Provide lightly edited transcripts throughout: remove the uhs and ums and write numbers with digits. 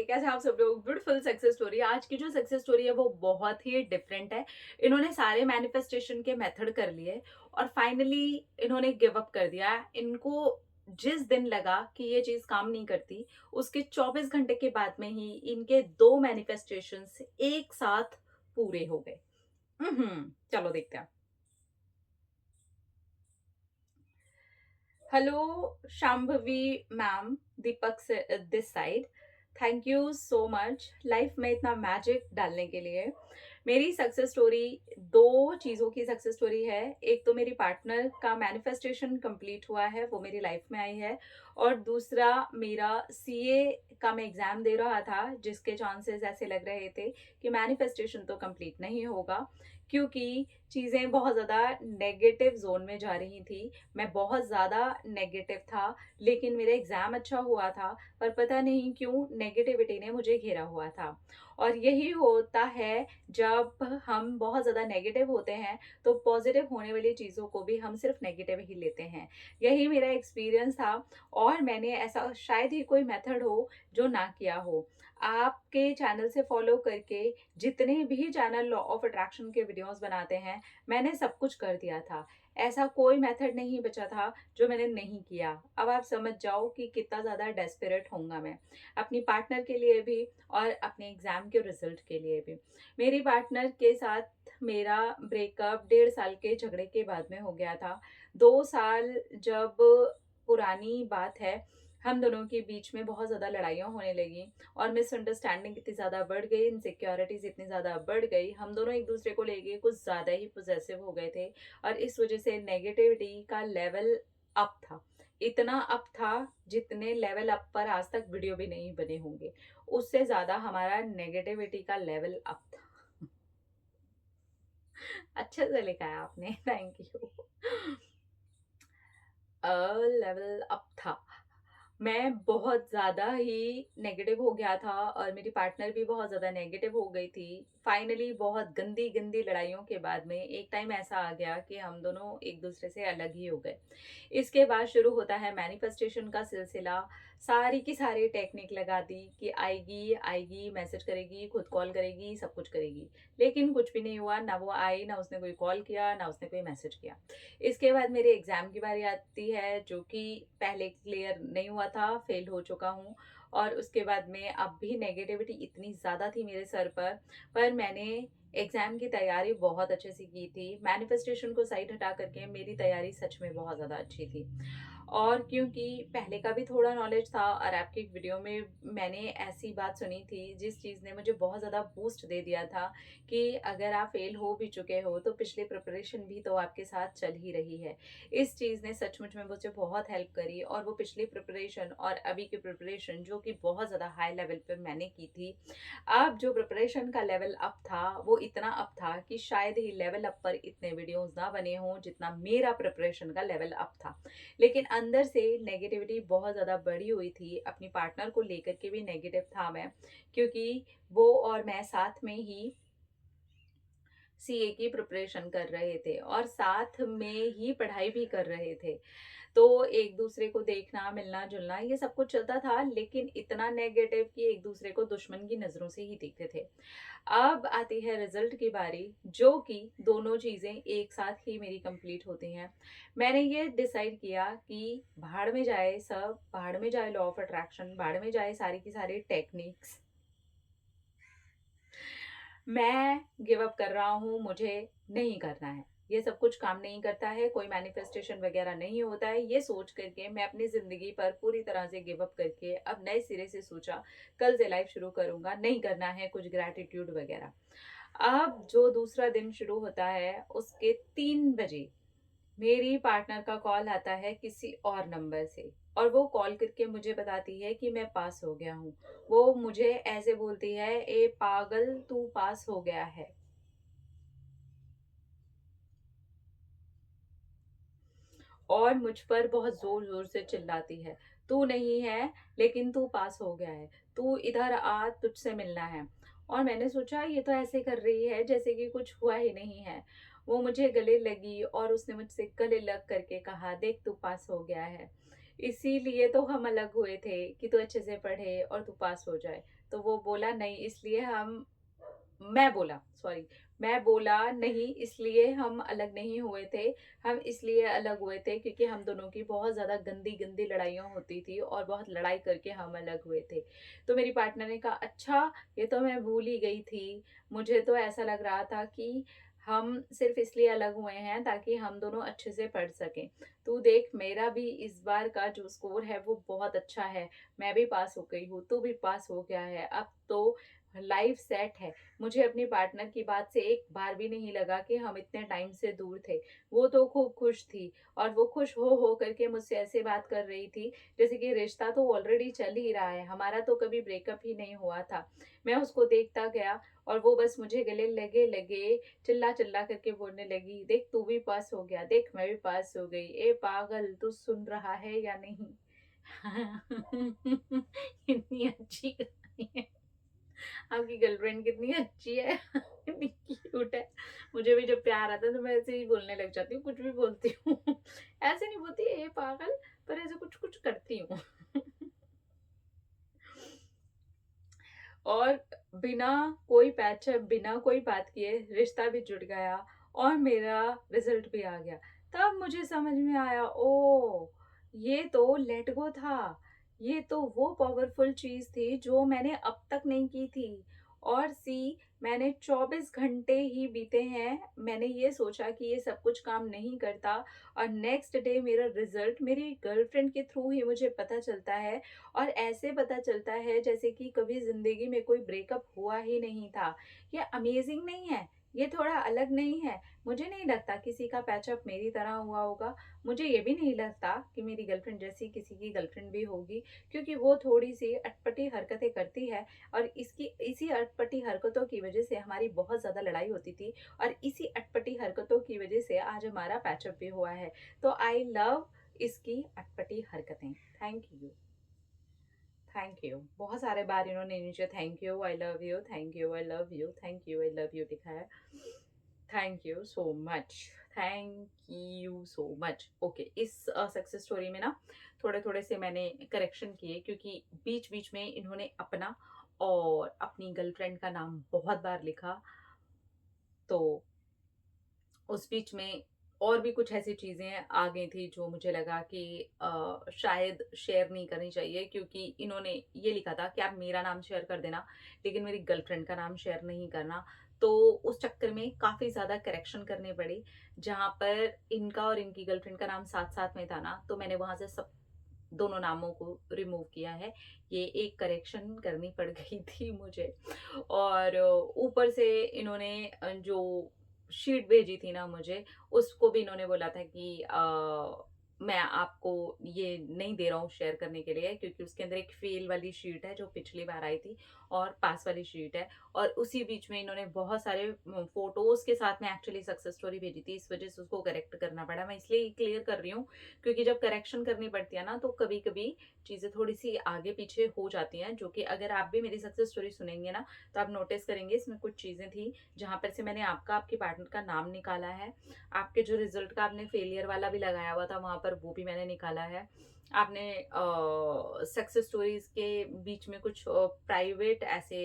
कैसे हैं आप सब लोग। Beautiful success story. आज की जो सक्सेस स्टोरी है वो बहुत ही डिफरेंट है। इन्होंने सारे मैनिफेस्टेशन के मेथड कर लिए और फाइनली इन्होंने गिव अप कर दिया। इनको जिस दिन लगा कि ये चीज काम नहीं करती, उसके 24 घंटे के बाद में ही इनके दो मैनिफेस्टेशंस एक साथ पूरे हो गए। चलो देखते हैं। हेलो शांभवी मैम, दीपक से this side. Thank you so much life में इतना मैजिक डालने के लिए। मेरी सक्सेस स्टोरी दो चीज़ों की सक्सेस स्टोरी है। एक तो मेरी पार्टनर का मैनिफेस्टेशन कंप्लीट हुआ है, वो मेरी लाइफ में आई है। और दूसरा मेरा सीए का मैं एग्ज़ाम दे रहा था, जिसके चांसेस ऐसे लग रहे थे कि मैनिफेस्टेशन तो कंप्लीट नहीं होगा, क्योंकि चीज़ें बहुत ज़्यादा नेगेटिव जोन में जा रही थी। मैं बहुत ज़्यादा नेगेटिव था, लेकिन मेरा एग्ज़ाम अच्छा हुआ था, पर पता नहीं क्यों नेगेटिविटी ने मुझे घेरा हुआ था। और यही होता है, जब हम बहुत ज़्यादा नेगेटिव होते हैं तो पॉजिटिव होने वाली चीज़ों को भी हम सिर्फ नेगेटिव ही लेते हैं। यही मेरा एक्सपीरियंस था और मैंने ऐसा शायद ही कोई मेथड हो जो ना किया हो। आपके चैनल से फॉलो करके जितने भी चैनल लॉ ऑफ अट्रैक्शन के वीडियोस बनाते हैं, मैंने सब कुछ कर दिया था। ऐसा कोई मेथड नहीं बचा था जो मैंने नहीं किया। अब आप समझ जाओ कि कितना ज़्यादा डेस्परेट होऊंगा मैं अपनी पार्टनर के लिए भी और अपने एग्ज़ाम के रिजल्ट के लिए भी। मेरी पार्टनर के साथ मेरा ब्रेकअप 1.5 साल के झगड़े के बाद में हो गया था। 2 साल जब पुरानी बात है, हम दोनों के बीच में बहुत ज़्यादा लड़ाइयाँ होने लगी और मिसअंडरस्टैंडिंग इतनी ज़्यादा बढ़ गई, इनसिक्योरिटीज़ इतनी ज़्यादा बढ़ गई, हम दोनों एक दूसरे को लेके कुछ ज़्यादा ही पोजेसिव हो गए थे। और इस वजह से नेगेटिविटी का लेवल अप था। इतना अप था जितने लेवल अप पर आज तक वीडियो भी नहीं बने होंगे। उससे ज़्यादा हमारा नेगेटिविटी का लेवल अप था। अच्छे से लिखा है आपने, थैंक यू। लेवल अप था। मैं बहुत ज़्यादा ही नेगेटिव हो गया था और मेरी पार्टनर भी बहुत ज़्यादा नेगेटिव हो गई थी। फाइनली बहुत गंदी गंदी लड़ाइयों के बाद में एक टाइम ऐसा आ गया कि हम दोनों एक दूसरे से अलग ही हो गए। इसके बाद शुरू होता है मैनिफेस्टेशन का सिलसिला। सारी की सारी टेक्निक लगा दी कि आएगी आएगी, मैसेज करेगी, खुद कॉल करेगी, सब कुछ करेगी, लेकिन कुछ भी नहीं हुआ। ना वो आई, ना उसने कोई कॉल किया, ना उसने कोई मैसेज किया। इसके बाद मेरे एग्ज़ाम की बारी आती है, जो कि पहले क्लियर नहीं हुआ था, फेल हो चुका हूँ। और उसके बाद में अब भी नेगेटिविटी इतनी ज़्यादा थी मेरे सर पर मैंने एग्ज़ाम की तैयारी बहुत अच्छे से की थी। मैनिफेस्टेशन को साइड हटा करके मेरी तैयारी सच में बहुत ज़्यादा अच्छी थी। और क्योंकि पहले का भी थोड़ा नॉलेज था और आपकी एक वीडियो में मैंने ऐसी बात सुनी थी जिस चीज़ ने मुझे बहुत ज़्यादा बूस्ट दे दिया था कि अगर आप फेल हो भी चुके हो तो पिछली प्रिपरेशन भी तो आपके साथ चल ही रही है। इस चीज़ ने सचमुच में मुझे बहुत हेल्प करी और वो पिछली प्रिपरेशन और अभी की प्रिपरेशन, जो कि बहुत ज़्यादा हाई लेवल पर मैंने की थी, अब जो प्रिपरेशन का लेवल अप था वो इतना अप था कि शायद ही लेवल अप पर इतने वीडियोस ना बने हों जितना मेरा प्रिपरेशन का लेवल अप था। लेकिन अंदर से नेगेटिविटी बहुत ज़्यादा बढ़ी हुई थी। अपनी पार्टनर को लेकर के भी नेगेटिव था मैं, क्योंकि वो और मैं साथ में ही सीए की प्रिपरेशन कर रहे थे और साथ में ही पढ़ाई भी कर रहे थे। तो एक दूसरे को देखना, मिलना जुलना, ये सब कुछ चलता था, लेकिन इतना नेगेटिव कि एक दूसरे को दुश्मन की नज़रों से ही देखते थे। अब आती है रिजल्ट की बारी, जो कि दोनों चीज़ें एक साथ ही मेरी कंप्लीट होती हैं। मैंने ये डिसाइड किया कि भाड़ में जाए सब, भाड़ में जाए लॉ ऑफ अट्रैक्शन, भाड़ में जाए सारी की सारी टेक्निक्स। मैं गिव अप कर रहा हूँ, मुझे नहीं करना है, ये सब कुछ काम नहीं करता है, कोई मैनिफेस्टेशन वगैरह नहीं होता है। ये सोच करके मैं अपनी ज़िंदगी पर पूरी तरह से गिव अप करके अब नए सिरे से सोचा कल से लाइफ शुरू करूँगा, नहीं करना है कुछ ग्रैटिट्यूड वगैरह। अब जो दूसरा दिन शुरू होता है उसके 3 बजे मेरी पार्टनर का कॉल आता है किसी और नंबर से और वो कॉल करके मुझे बताती है कि मैं पास हो गया हूँ। वो मुझे ऐसे बोलती है, ए पागल तू पास हो गया है। और मुझ पर बहुत जोर जोर से चिल्लाती है, तू नहीं है लेकिन तू पास हो गया है, तू इधर आ, तुझसे मिलना है। और मैंने सोचा ये तो ऐसे कर रही है जैसे कि कुछ हुआ ही नहीं है। वो मुझे गले लगी और उसने मुझसे गले लग करके कहा, देख तू पास हो गया है। इसीलिए तो हम अलग हुए थे कि तू अच्छे से पढ़े और तू पास हो जाए। तो वो बोला नहीं इसलिए हम मैं बोला सॉरी मैं बोला नहीं इसलिए हम अलग नहीं हुए थे। हम इसलिए अलग हुए थे क्योंकि हम दोनों की बहुत ज़्यादा गंदी-गंदी लड़ाइयाँ होती थी और बहुत लड़ाई करके हम अलग हुए थे। तो मेरी पार्टनर ने कहा अच्छा ये तो मैं भूल ही गई थी। मुझे तो ऐसा लग रहा था कि हम सिर्फ़ इसलिए अलग हुए हैं ताकि हम दोनों अच्छे से पढ़ सकें। तू देख मेरा भी इस बार का जो स्कोर है वो बहुत अच्छा है। मैं भी पास हो गई हूँ, तू भी पास हो गया है। अब तो लाइफ़ सेट है। मुझे अपनी पार्टनर की बात से एक बार भी नहीं लगा कि हम इतने टाइम से दूर थे। वो तो खूब खुश थी और वो खुश हो करके मुझसे ऐसे बात कर रही थी जैसे कि रिश्ता तो ऑलरेडी चल ही रहा है, हमारा तो कभी ब्रेकअप ही नहीं हुआ था। मैं उसको देखता गया और वो बस मुझे गले लगे-लगे चिल्ला-चिल्ला करके बोलने लगी, "देख तू भी पास हो गया, देख मैं भी पास हो गई। ए पागल तू सुन रहा है या नहीं?" कितनी अच्छी कहानी है। आपकी गर्लफ्रेंड कितनी अच्छी है, कितनी क्यूट है। मुझे भी जब प्यार आता है तो मैं ऐसे ही बोलने लग जाती हूँ, कुछ भी बोलती हूँ। ऐसे नहीं बोलती ए पागल, पर ऐसे कुछ-कुछ करती हूँ। और बिना कोई पैचअप, बिना कोई बात किए रिश्ता भी जुड़ गया और मेरा रिजल्ट भी आ गया। तब मुझे समझ में आया ओह! ये तो लेट गो था। ये तो वो पावरफुल चीज़ थी जो मैंने अब तक नहीं की थी। और सी मैंने 24 घंटे ही बीते हैं, मैंने ये सोचा कि ये सब कुछ काम नहीं करता और नेक्स्ट डे मेरा रिजल्ट मेरी गर्लफ्रेंड के थ्रू ही मुझे पता चलता है और ऐसे पता चलता है जैसे कि कभी ज़िंदगी में कोई ब्रेकअप हुआ ही नहीं था। ये अमेज़िंग नहीं है? ये थोड़ा अलग नहीं है? मुझे नहीं लगता किसी का पैचअप मेरी तरह हुआ होगा। मुझे ये भी नहीं लगता कि मेरी गर्लफ्रेंड जैसी किसी की गर्लफ्रेंड भी होगी क्योंकि वो थोड़ी-सी अटपटी हरकतें करती है और इसकी इसी अटपटी हरकतों की वज़ह से हमारी बहुत ज़्यादा लड़ाई होती थी और इसी अटपटी हरकतों की वज़ह से आज हमारा पैचअप भी हुआ है। तो आई लव इसकी अटपटी हरकतें। Thank you. Thank you. बहुत सारे बार इन्होंने नीचे thank you, I love you, thank you, I love you, thank you, I love you लिखा है। Thank you so much, thank you so much. Okay, इस सक्सेस स्टोरी में ना थोड़े-थोड़े से मैंने करेक्शन किए क्योंकि बीच-बीच में इन्होंने अपना और अपनी गर्लफ्रेंड का नाम बहुत बार लिखा, तो उस बीच में और भी कुछ ऐसी चीज़ें आ गई थी जो मुझे लगा कि शायद शेयर नहीं करनी चाहिए क्योंकि इन्होंने ये लिखा था कि आप मेरा नाम शेयर कर देना, लेकिन मेरी गर्लफ्रेंड का नाम शेयर नहीं करना। तो उस चक्कर में काफ़ी ज़्यादा करेक्शन करने पड़ी, जहाँ पर इनका और इनकी गर्लफ्रेंड का नाम साथ-साथ में था ना, तो मैंने वहाँ से सब दोनों नामों को रिमूव किया है। ये एक करेक्शन करनी पड़ गई थी मुझे और ऊपर से इन्होंने जो शीट भेजी थी ना मुझे, उसको भी इन्होंने बोला था कि मैं आपको ये नहीं दे रहा हूँ शेयर करने के लिए क्योंकि उसके अंदर एक फेल वाली शीट है जो पिछली बार आई थी और पास वाली शीट है और उसी बीच में इन्होंने बहुत सारे फोटोज़ के साथ में एक्चुअली सक्सेस स्टोरी भेजी थी, इस वज़ह से उसको करेक्ट करना पड़ा। मैं इसलिए क्लियर कर रही हूँ क्योंकि जब करेक्शन करनी पड़ती है ना, तो कभी-कभी चीज़ें थोड़ी-सी आगे-पीछे हो जाती हैं, जो कि अगर आप भी मेरी सक्सेस स्टोरी सुनेंगे ना, तो आप नोटिस करेंगे इसमें कुछ चीज़ें थी, जहाँ पर से मैंने आपका, आपके पार्टनर का नाम निकाला है। आपके जो रिज़ल्ट का आपने फेलियर वाला भी लगाया हुआ था, वहाँ पर वो भी मैंने निकाला है। आपने सक्सेस स्टोरीज़ के बीच में कुछ प्राइवेट ऐसे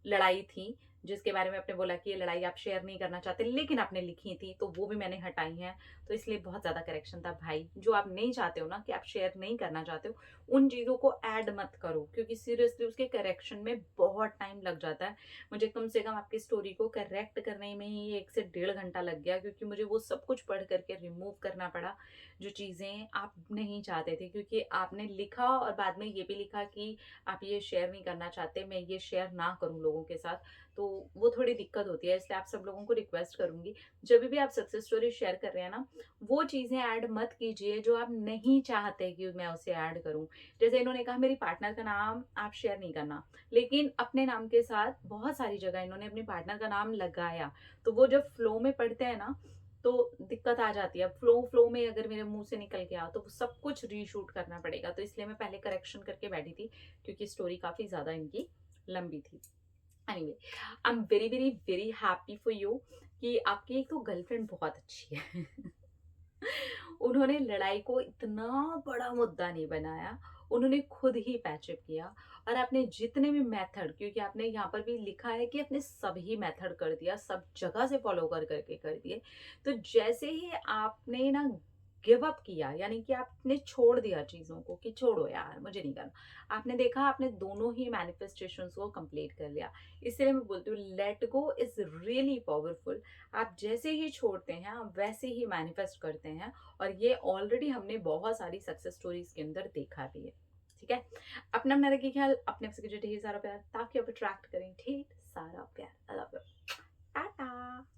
लड़ाई थी, जिसके बारे में आपने बोला कि ये लड़ाई आप शेयर नहीं करना चाहते, लेकिन आपने लिखी थी, तो वो भी मैंने हटाई हैं। तो इसलिए बहुत ज़्यादा करेक्शन था भाई, जो आप नहीं चाहते हो ना कि आप शेयर नहीं करना चाहते हो, उन चीज़ों को ऐड मत करो क्योंकि सीरियसली उसके करेक्शन में बहुत टाइम लग जाता है। मुझे कम से कम आपकी स्टोरी को करेक्ट करने में ही 1 से डेढ़ घंटा लग गया क्योंकि मुझे वो सब कुछ पढ़ कर के रिमूव करना पड़ा, जो चीज़ें आप नहीं चाहते थे क्योंकि आपने लिखा और बाद में ये भी लिखा कि आप ये शेयर नहीं करना चाहते, मैं ये शेयर ना करूँ लोगों के साथ, तो वो थोड़ी दिक्कत होती है। इसलिए आप सब लोगों को रिक्वेस्ट करूँगी, जब भी आप सक्सेस स्टोरी शेयर कर रहे हैं ना, वो चीज़ें ऐड मत कीजिए जो आप नहीं चाहते कि मैं उसे ऐड करूँ। जैसे इन्होंने कहा मेरी पार्टनर का नाम आप शेयर नहीं करना, लेकिन अपने नाम के साथ बहुत सारी जगह इन्होंने अपने पार्टनर का नाम लगाया, तो वो जब फ्लो में पढ़ते हैं ना, तो दिक्कत आ जाती है। फ्लो में अगर मेरे मुँह से निकल गया, तो वो सब कुछ रीशूट करना पड़ेगा। तो इसलिए मैं पहले करेक्शन करके बैठी थी, क्योंकि स्टोरी काफ़ी ज़्यादा इनकी लंबी थी। Anyway, I am very, very, very happy for you कि आपकी एक तो गर्लफ्रेंड बहुत अच्छी है। उन्होंने लड़ाई को इतना बड़ा मुद्दा नहीं बनाया, उन्होंने खुद ही पैचअप किया और आपने जितने भी मेथड, क्योंकि आपने यहाँ पर भी लिखा है कि आपने सभी मेथड कर दिया, सब जगह से फॉलो करके कर दिए। तो जैसे ही आपने ना गिव अप किया, यानी कि आपने छोड़ दिया चीज़ों को कि छोड़ो यार मुझे नहीं करना। आपने देखा आपने दोनों ही मैनिफेस्टेशंस को कंप्लीट कर लिया। इसलिए मैं बोलती हूँ let go is really powerful. आप जैसे ही छोड़ते हैं, आप वैसे ही मैनिफेस्ट करते हैं और ये ऑलरेडी हमने बहुत सारी सक्सेस स्टोरीज़ के अंदर देखा भी है। ठीक है? अपना रखिए ख्याल, अपने आप से कीजिए ढेर सारा प्यार ताकि आप अट्रैक्ट करें ढेर सारा प्यार। I love you. टाटा।